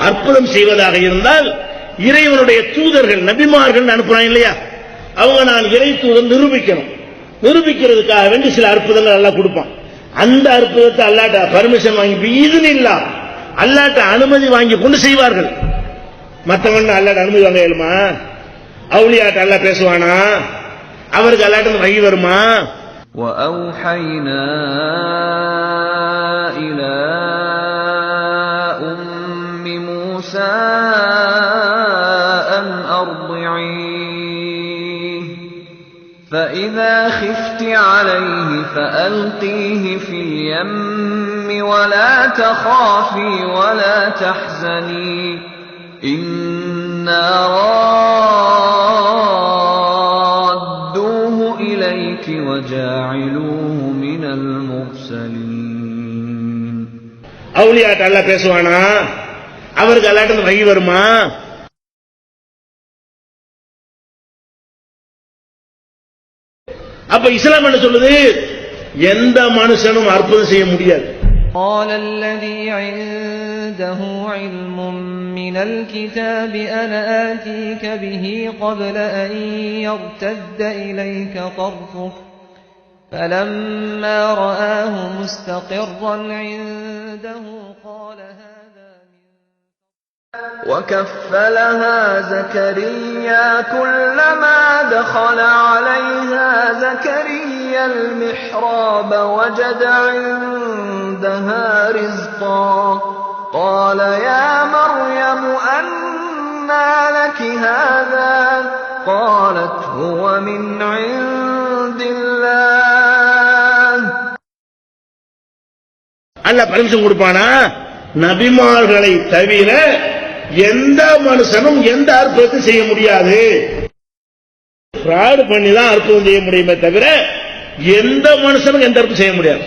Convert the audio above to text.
அற்புதம் செய்வதாக இருந்தால் இறைவனுடைய தூதர்கள் நபிமார்கள் அனுப்புறாங்க இல்லையா, அவங்க நான் இறை தூதர் நிரூபிக்கிறதுக்காக வேண்டி சில அற்புதங்கள் அல்லாஹ் கொடுப்பான். அந்த அற்புதத்தை அல்லாஹ்ட்ட பர்மிஷன் வாங்கி இதுன்னு அல்லாஹ்ட்ட அனுமதி வாங்கி கொண்டு செய்வார்கள். மற்றவன் அல்லாஹ்ட்ட அனுமதி வாங்க இயலுமா? அவுலியாட்ட அல்லாஹ் பேசுவானா? அவருக்கு அல்லாஹ்ட்ட வகி வருமா? وَأَوْحَيْنَا إِلَى أُمِّ مُوسَى أَنْ أَرْضِعِيهِ فَإِذَا خِفْتِ عَلَيْهِ فَأَلْقِيهِ فِي الْيَمِّ وَلَا تَخَافِي وَلَا تَحْزَنِي إِنَّا رَادُّوهُ إِلَيْكِ وَجَاعِلُوهُ مِنَ الْمُرْسَلِينَ. அவுலியாட்ட அல்லாஹ் பேசுவானா? அவருக்கு அல்லாஹ்ட்ட வகி வருமா? அப்ப இஸ்லாம் என்ன சொல்லுது? எந்த மனுஷனும் அற்புதம் செய்ய முடியாது. قال الذي عنده علم من الكتاب أنا آتيك به قبل أن يرتد إليك طرفك فلما رآه مستقرا عنده قال هذا من وكفلها زكريا كلما دخل عليها زكريا المحراب وجد عندها رزقا قال يا مريم أنى لك هذا قالت هو من عند الله. அல்லாஹ் பர்மிஷன் கொடுப்பானா? நபிமார்களை தவிர எந்த மனுஷனும் எந்த அற்புதத்தை செய்ய முடியாது. ஃப்ராட் பண்ணி தான் அற்புதம் செய்ய முடியுமே தவிர எந்த மனுஷனும் எந்த அற்புதம் செய்ய முடியாது.